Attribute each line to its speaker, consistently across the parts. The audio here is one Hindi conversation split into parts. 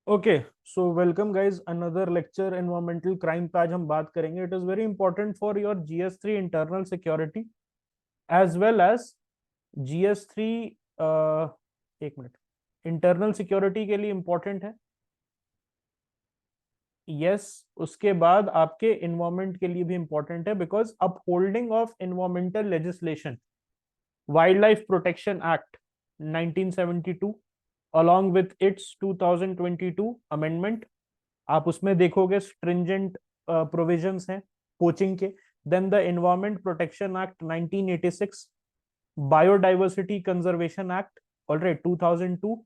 Speaker 1: Okay, so welcome guys another lecture environmental crime पे। आज हम बात करेंगे। It is very important for your GS3 internal security as well as GS3। एक मिनट, इंटरनल सिक्योरिटी के लिए इंपॉर्टेंट है। यस, उसके बाद आपके इन्वायरमेंट के लिए भी इंपॉर्टेंट है, because upholding of environmental legislation, wildlife protection act 1972 along with its 2022 amendment, आप उसमें देखोगे स्ट्रिंजेंट प्रोविजंस हैं पोचिंग के। Then the environment protection act 1986, biodiversity conservation act alright 2002।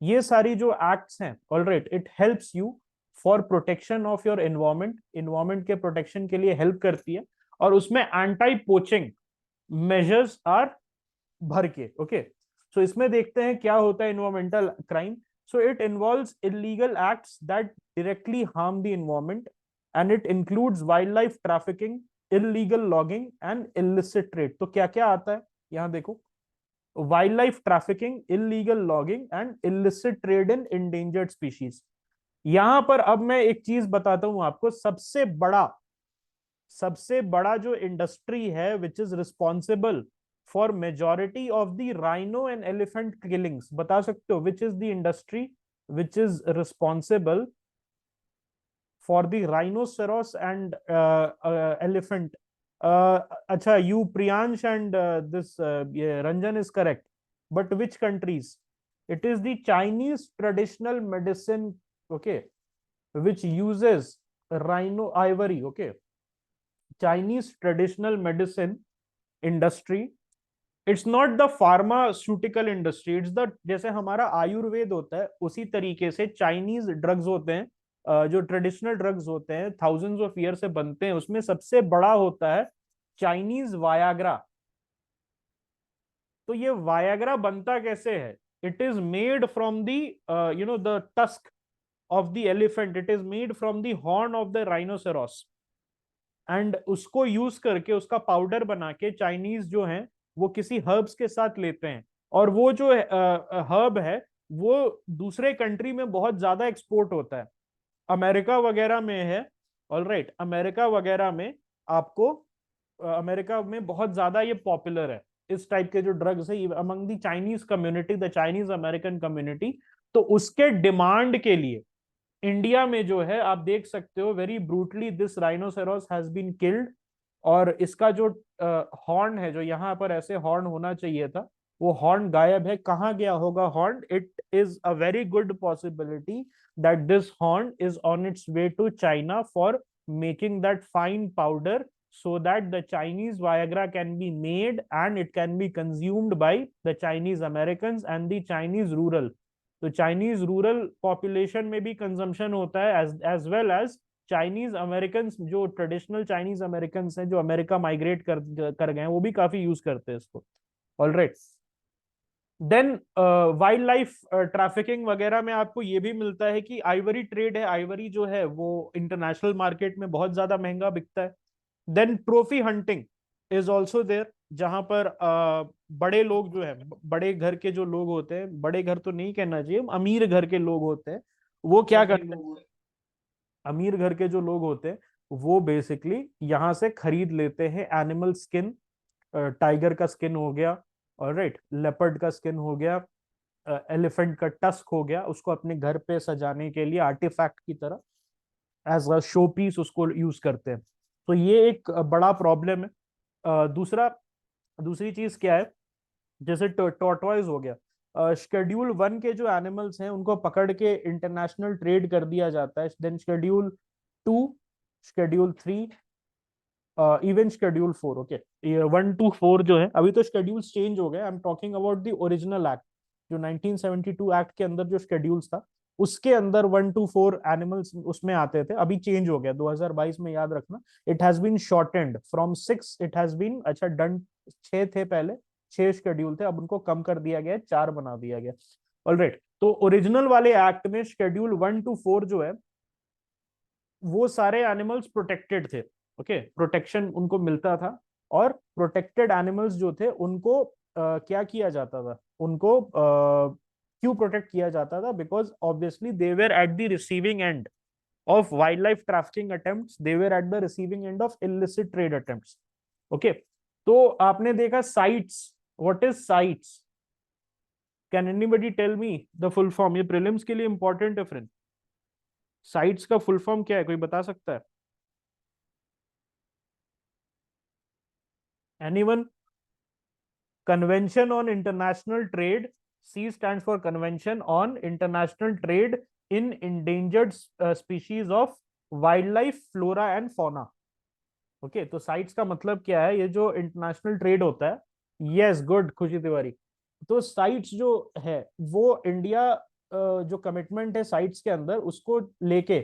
Speaker 1: ये सारी जो एक्ट्स हैं alright, it helps you for protection of your environment, environment के प्रोटेक्शन के लिए हेल्प करती है। और उसमें एंटी पोचिंग मेजर्स आर भर के। ओके, सो इसमें देखते हैं क्या होता है environmental crime. So it involves illegal acts that directly harm the environment and it includes wild life trafficking, illegal logging and illicit trade. तो क्या क्या आता है यहां देखो, wild life trafficking, illegal logging and illicit trade in endangered species. यहां पर अब मैं एक चीज बताता हूं आपको, सबसे बड़ा जो इंडस्ट्री है which is responsible for majority of the rhino and elephant killings, बता सकते हो which is the industry which is responsible for the rhinoceros and elephant? अच्छा, you Priyansh and this Ranjan is correct, but which countries? it is the Chinese traditional medicine, okay, which uses rhino ivory. Okay, Chinese traditional medicine industry, it's not the pharmaceutical industry, it's the, जैसे हमारा आयुर्वेद होता है उसी तरीके से चाइनीज ड्रग्स होते हैं। जो ट्रेडिशनल ड्रग्स होते हैं थाउजेंड्स ऑफ ईयर से बनते हैं, उसमें सबसे बड़ा होता है चाइनीज वायाग्रा। तो ये वायाग्रा बनता कैसे है? It is made from the the tusk of the elephant, it is made from the horn of the rhinoceros, and उसको यूज करके उसका पाउडर बना के चाइनीज जो है वो किसी हर्ब्स के साथ लेते हैं। और वो जो हर्ब है वो दूसरे कंट्री में बहुत ज्यादा एक्सपोर्ट होता है, अमेरिका वगैरह में है। ऑलराइट, अमेरिका वगैरह में आपको, अमेरिका में बहुत ज्यादा ये पॉपुलर है, इस टाइप के जो ड्रग्स है among the Chinese community, the Chinese American community. तो उसके डिमांड के लिए इंडिया में जो है आप देख सकते हो, very brutally this rhinoceros has been killed. और इसका जो हॉर्न है, जो यहाँ पर ऐसे हॉर्न होना चाहिए था, वो हॉर्न गायब है। कहाँ गया होगा horn? It is a very good possibility that this horn is on its way to China for making that fine powder, so that the Chinese Viagra can be made and it can be consumed by the Chinese Americans and the Chinese rural। तो चाइनीज रूरल पॉपुलेशन में भी कंजम्पशन होता है, as well as Chinese American, जो ट्रेडिशनल चाइनीज अमेरिकन हैं जो अमेरिका माइग्रेट कर गए हैं, वो भी काफी यूज करते हैं इसको। Alright, then wildlife trafficking वगैरह में आपको ये भी मिलता है कि आइवरी ट्रेड है, आइवरी जो है वो इंटरनेशनल मार्केट में बहुत ज्यादा महंगा बिकता है। Then trophy hunting is also there, जहां पर बड़े लोग जो है, बड़े घर के जो लोग होते हैं, बड़े घर तो नहीं कहना चाहिए, अमीर घर के लोग होते हैं, वो क्या करते हैं? अमीर घर के जो लोग होते हैं वो बेसिकली यहाँ से खरीद लेते हैं एनिमल स्किन, टाइगर का स्किन हो गया, ऑलराइट, लेपर्ड का स्किन हो गया, एलिफेंट का टस्क हो गया, उसको अपने घर पे सजाने के लिए आर्टिफैक्ट की तरह एज अ शो पीस उसको यूज करते हैं। तो ये एक बड़ा प्रॉब्लम है। दूसरी चीज क्या है, जैसे टॉर्टॉइज हो गया, शेड्यूल 1 के जो एनिमल्स हैं उनको पकड़ के इंटरनेशनल ट्रेड कर दिया जाता है। Then schedule 2, schedule 3, even schedule 4। Okay, ये 1 to 4 जो है, अभी तो शेड्यूल्स चेंज हो गए, I am talking about the original act, जो 1972 एक्ट के अंदर जो शेड्यूल्स था उसके अंदर 1 to 4 एनिमल्स उसमें आते थे, अभी चेंज हो गया 2022 में, याद रखना। It has been shortened from 6, it has been, अच्छा डन, 6 थे पहले, 6 शेड्यूल थे, अब उनको कम कर दिया गया, 4 बना दिया गया। ऑलराइट, तो ओरिजिनल वाले एक्ट में शेड्यूल 1 to 4 जो है वो सारे एनिमल्स प्रोटेक्टेड थे। ओके, प्रोटेक्शन उनको मिलता था। और प्रोटेक्टेड एनिमल्स जो थे उनको क्या किया जाता था, उनको क्यों प्रोटेक्ट किया जाता था? Because obviously they were at the receiving end of wildlife trafficking attempts, they were at the receiving end of illicit trade attempts. Okay, तो आपने देखा sites, what is sites? Can anybody tell me the full form? ये prelims के लिए important है friend. sites का full form क्या है, कोई बता सकता है? Anyone? Convention on International Trade. C stands for Convention on International Trade in Endangered Species of Wildlife, Flora and Fauna. Okay, तो साइट्स का मतलब क्या है? ये जो इंटरनेशनल ट्रेड होता है, यस गुड खुशी तिवारी। तो साइट्स जो है वो इंडिया जो कमिटमेंट है साइट्स के अंदर, उसको लेके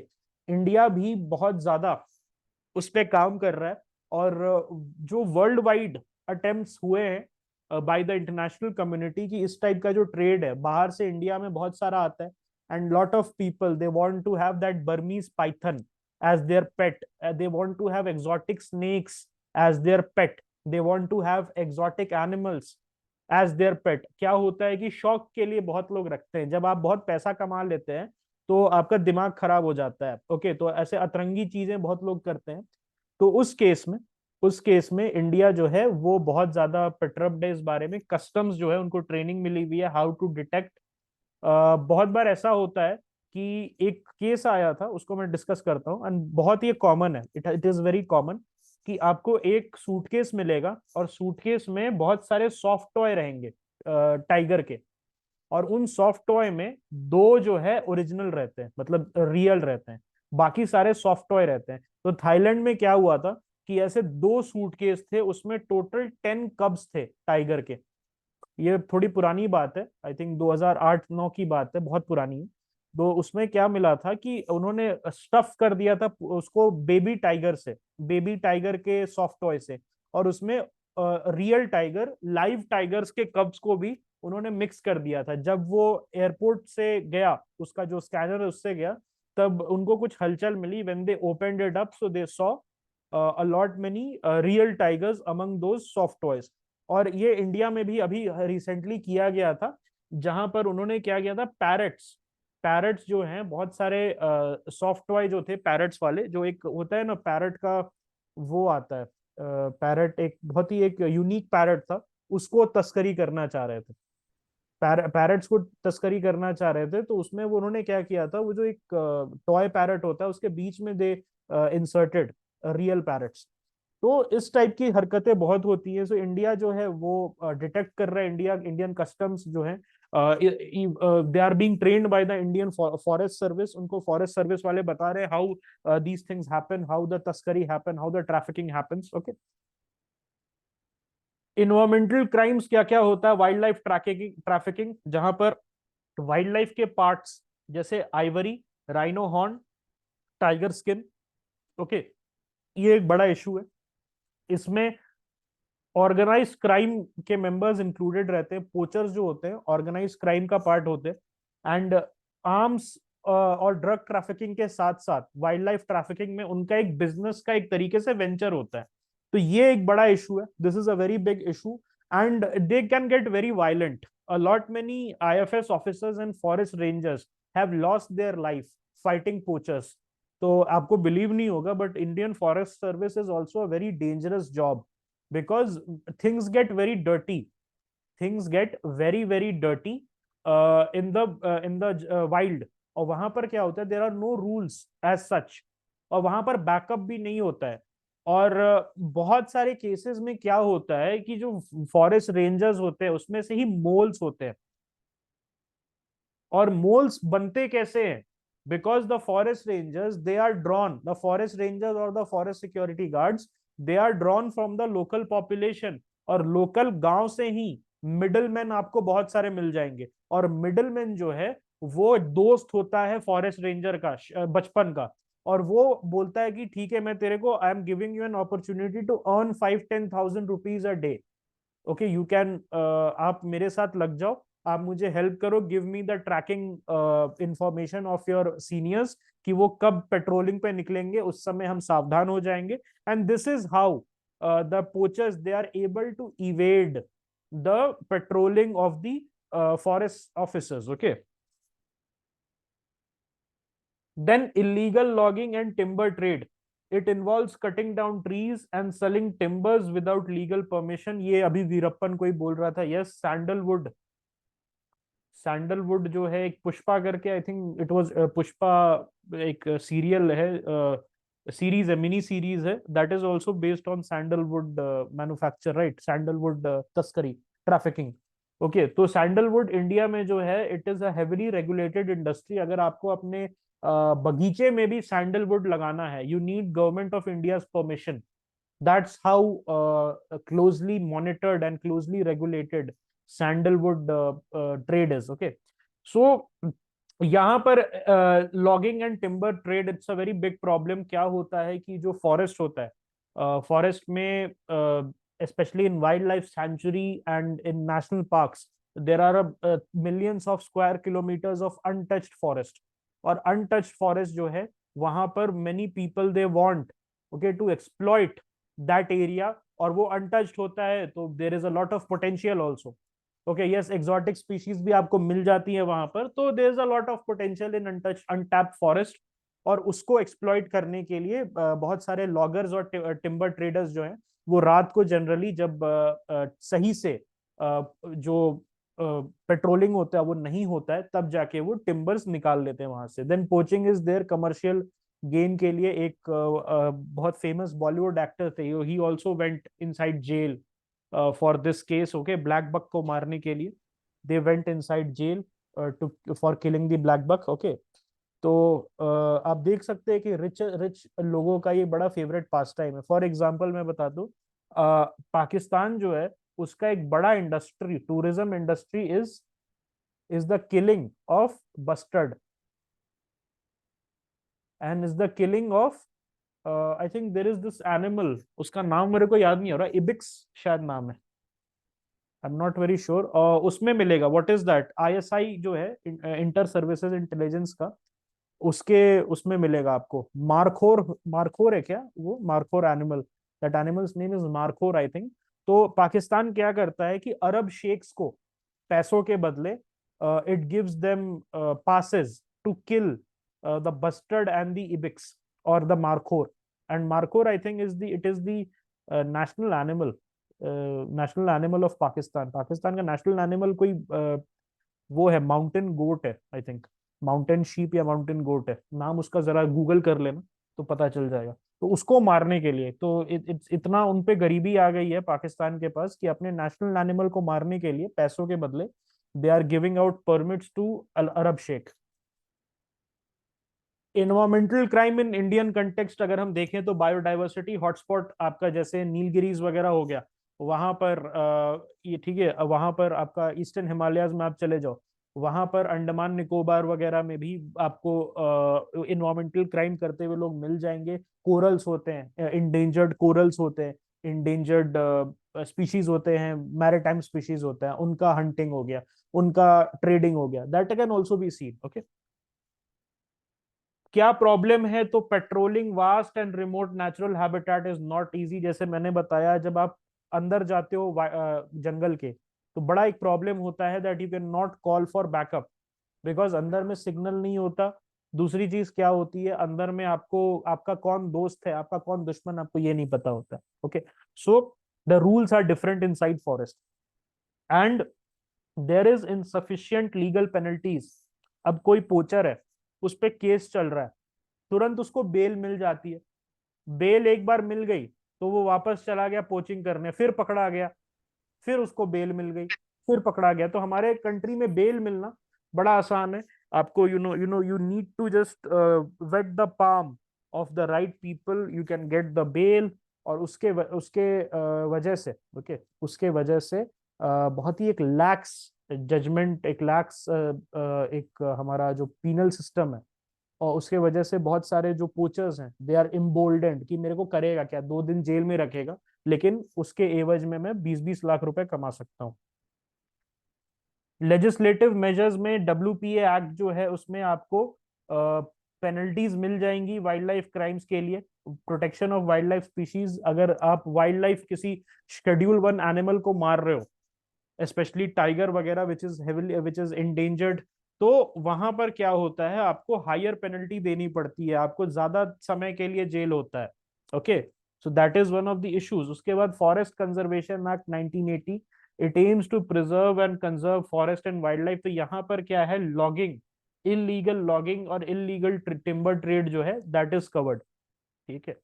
Speaker 1: इंडिया भी बहुत ज्यादा उस पर काम कर रहा है। और जो वर्ल्ड वाइड अटेम्प्ट्स हुए हैं बाय द इंटरनेशनल कम्युनिटी की इस टाइप का जो ट्रेड है बाहर से इंडिया में बहुत सारा आता है, and lot of people they want to have that Burmese python as their pet. They want to have exotic snakes as their pet. They want to have exotic animals as their pet. क्या होता है कि शौक के लिए बहुत लोग रखते हैं। जब आप बहुत पैसा कमा लेते हैं तो आपका दिमाग खराब हो जाता है। ओके, तो ऐसे अतरंगी चीजें बहुत लोग करते हैं। तो उस केस में इंडिया जो है वो बहुत ज्यादा perturbed है इस बारे में। कस्टम्स जो है उनको ट्रेनिंग मिली हुई है हाउ टू डिटेक्ट। बहुत बार ऐसा होता है कि एक केस आया था, उसको मैं डिस्कस करता हूँ, एंड बहुत ही कॉमन है, इट इज वेरी कॉमन कि आपको एक सूटकेस मिलेगा और सूटकेस में बहुत सारे सॉफ्ट टॉय रहेंगे टाइगर के, और उन सॉफ्ट टॉय में दो जो है ओरिजिनल रहते हैं, मतलब रियल रहते हैं, बाकी सारे सॉफ्ट टॉय रहते हैं। तो थाईलैंड में क्या हुआ था कि ऐसे दो सूटकेस थे, उसमें टोटल 10 कब्स थे टाइगर के। ये थोड़ी पुरानी बात है, आई थिंक 2008-9 की बात है, बहुत पुरानी है। तो उसमें क्या मिला था कि उन्होंने स्टफ कर दिया था उसको बेबी टाइगर से, बेबी टाइगर के सॉफ्ट टॉय से, और उसमें रियल टाइगर, लाइव टाइगर्स के कब्स को भी उन्होंने मिक्स कर दिया था। जब वो एयरपोर्ट से गया, उसका जो स्कैनर है उससे गया, तब उनको कुछ हलचल मिली। When they opened it up, so they saw a lot many real tigers among those soft toys। और ये इंडिया में भी अभी रिसेंटली किया गया था, जहां पर उन्होंने क्या किया था, पैरट्स जो हैं, बहुत सारे सॉफ्ट टॉय जो थे पैरट्स वाले, जो एक होता है ना पैरट का, वो आता है पैरट, एक बहुत ही एक यूनिक पैरट था, उसको तस्करी करना चाह रहे थे। पैरट्स को तस्करी करना चाह रहे थे, तो उसमें वो उन्होंने क्या किया था, वो जो एक टॉय पैरट होता है उसके बीच में दे इंसर्टेड रियल पैरट्स। तो इस टाइप की हरकतें बहुत होती है। सो इंडिया जो है वो डिटेक्ट कर रहा है, इंडियन कस्टम्स जो है they are being trained by the Indian forest service. उनको फॉरेस्ट सर्विस वाले बता रहे हैं how these things happen, how the तस्करी happen, how the trafficking happens. Okay, environmental crimes क्या क्या होता है? वाइल्ड लाइफ ट्रैफिकिंग, जहां पर वाइल्ड लाइफ के पार्ट्स जैसे ivory, rhino horn, tiger skin, okay, ये एक बड़ा इशू है। इसमें ऑर्गेनाइज क्राइम के मेंबर्स इंक्लूडेड रहते हैं। पोचर्स जो होते हैं ऑर्गेनाइज क्राइम का पार्ट होते हैं। एंड आर्म्स और ड्रग ट्रैफिकिंग के साथ साथ वाइल्ड लाइफ ट्रैफिकिंग में उनका एक बिजनेस का एक तरीके से वेंचर होता है। तो ये एक बड़ा इशू है, this is a very big issue, and they can get very violent. A lot many IFS officers and forest rangers have lost their life fighting poachers। तो आपको बिलीव नहीं होगा, but Indian forest service is also a very dangerous job, because things get very dirty, things get very very dirty in the wild। और वहां पर क्या होता है, there are no rules as such, और वहां पर बैकअप भी नहीं होता है। और बहुत सारे केसेस में क्या होता है कि जो फॉरेस्ट रेंजर्स होते हैं उसमें से ही मोल्स होते हैं। और मोल्स बनते कैसे हैं? Because the forest rangers they are drawn, the forest rangers और the forest security guards, they are drawn from the local population. और लोकल गांव से ही मिडल मैन आपको बहुत सारे मिल जाएंगे, और मिडल मैन जो है वो दोस्त होता है फॉरेस्ट रेंजर का बचपन का। और वो बोलता है कि ठीक है, मैं तेरे को, I am giving you an opportunity to earn 5-10,000 rupees a day. Okay, you can, आप मेरे साथ लग जाओ, आप मुझे हेल्प करो, give me the tracking information of your seniors कि वो कब पेट्रोलिंग पे निकलेंगे, उस समय हम सावधान हो जाएंगे। And this is how the poachers they are able to evade the patrolling of the forest officers. Okay. Then illegal logging and timber trade. It involves cutting down trees and selling timbers without legal permission. ये अभी वीरप्पन कोई बोल रहा था. Yes, sandalwood. सैंडलवुड जो है एक पुष्पा करके, I think it was Pushpa, एक सीरियल है, सीरीज है, मिनी सीरीज है, that is also based on sandalwood manufacture, right. Sandalwood तस्करी, ट्रैफिकिंग. ओके, तो सैंडलवुड इंडिया में जो है it is a heavily regulated industry. अगर आपको अपने बगीचे में भी सैंडलवुड लगाना है, you need government of India permission. That's how closely monitored and closely regulated sandalwood trade is. Okay, so यहाँ पर logging and timber trade, it's a very big problem. क्या होता है कि जो फॉरेस्ट होता है, फॉरेस्ट में especially in wildlife sanctuary and in national parks, there are millions of square kilometers of untouched forest. और untouched forest जो है वहां पर many people they want, okay, to exploit that area. और वो untouched होता है तो there is a lot of potential also. Okay, yes, exotic species भी आपको मिल जाती है वहां पर. तो there is a lot of potential in untapped forest. और उसको एक्सप्लॉइट करने के लिए बहुत सारे लॉगर्स और टिम्बर ट्रेडर्स जो हैं वो रात को जनरली, जब सही से जो पेट्रोलिंग होता है वो नहीं होता है, तब जाके वो टिम्बर्स निकाल लेते हैं वहां से. Then poaching is there commercial gain के लिए. एक बहुत फेमस बॉलीवुड एक्टर थे, he also went inside jail for this case. Okay, black buck को मारने के लिए they went inside jail to for killing the black buck. Okay, तो आप देख सकते हैं कि रिच रिच लोगों का ये बड़ा फेवरेट पास टाइम है. फॉर एग्जांपल मैं बता दूं, पाकिस्तान जो है उसका एक बड़ा industry, tourism industry is the killing of bustard and is the killing of, I think there is this animal, उसका नाम मेरे को याद नहीं हो रहा, इबिक्स शायद नाम है, I am not very sure. उसमें मिलेगा. What is that? आईएसआई जो है, इंटर सर्विसेज इंटेलिजेंस का, उसके उसमें मिलेगा आपको. मारखोर, मारखोर है क्या वो? Markhor animal, that animals name is markhor I think. तो पाकिस्तान क्या करता है कि अरब शेख्स को पैसों के बदले it gives them passes to kill the bustard and the ibex और the markhor. And markhor I think is the, it is the national animal, national animal of Pakistan. Pakistan का नेशनल एनिमल कोई वो है, माउंटेन गोट है आई थिंक, माउंटेन शीप या माउंटेन गोट है नाम उसका. जरा गूगल कर लेना तो पता चल जाएगा. तो उसको मारने के लिए तो इतना उन पे गरीबी आ गई है पाकिस्तान के पास कि अपने नेशनल एनिमल को मारने के लिए पैसों के बदले they are giving out permits to Arab sheikh. Environmental crime in Indian context अगर हम देखें तो बायोडाइवर्सिटी हॉटस्पॉट आपका जैसे नीलगिरीज वगैरह हो गया, वहां पर ये ठीक है, वहां पर आपका ईस्टर्न हिमालयाज में आप चले जाओ, वहां पर अंडमान निकोबार वगैरह में भी आपको इन्वायरमेंटल क्राइम करते हुए लोग मिल जाएंगे. कोरल्स होते हैं, इंडेंजर्ड कोरल्स होते हैं, इंडेंजर्ड स्पीशीज होते हैं, मैरीटाइम स्पीशीज होते हैं, उनका हंटिंग हो गया, उनका ट्रेडिंग हो गया, that can also be seen. Okay, क्या प्रॉब्लम है? तो patrolling vast and remote natural habitat is not easy. जैसे मैंने बताया, जब आप अंदर जाते हो जंगल के, तो बड़ा एक प्रॉब्लम होता है that you can not call for backup because अंदर में सिग्नल नहीं होता. दूसरी चीज क्या होती है, अंदर में आपको आपका कौन दोस्त है, आपका कौन दुश्मन, आपको ये नहीं पता होता. Okay, so the rules are different inside forest and there is insufficient legal penalties. अब कोई पोचर है, उस पर केस चल रहा है, तुरंत उसको बेल मिल जाती है. बेल एक बार मिल गई तो वो वापस चला गया पोचिंग करने, फिर पकड़ा गया, फिर उसको बेल मिल गई, फिर पकड़ा गया. तो हमारे कंट्री में बेल मिलना बड़ा आसान है. आपको you need to just wet the palm of the right people, you can get the bail. और वजह से, ओके, उसके वजह से बहुत ही एक लैक्स जजमेंट, एक लैक्स एक हमारा जो पीनल सिस्टम है, और उसके वजह से बहुत सारे जो पोचर्स हैं दे आर इम्बोल्डेंड कि मेरे को करेगा क्या, 2 दिन जेल में रखेगा, लेकिन उसके एवज में मैं 20-20 लाख रुपए कमा सकता हूँ. लेजिस्लेटिव मेजर्स में WPA एक्ट जो है उसमें आपको पेनल्टीज मिल जाएंगी वाइल्ड लाइफ क्राइम्स के लिए. Protection of wild life species, अगर आप वाइल्ड लाइफ किसी शेड्यूल 1 एनिमल को मार रहे हो स्पेशली टाइगर वगैरह विच इज इंडेंजर्ड, तो वहां पर क्या होता है, आपको हायर पेनल्टी देनी पड़ती है, आपको ज्यादा समय के लिए जेल होता है। Okay, so that is one of the issues. उसके बाद forest conservation act 1980, it aims to preserve and conserve forest and wildlife. तो यहाँ पर क्या है, लॉगिंग, इलीगल लॉगिंग और इलीगल टिम्बर ट्रेड जो है दैट इज कवर्ड। ठीक है।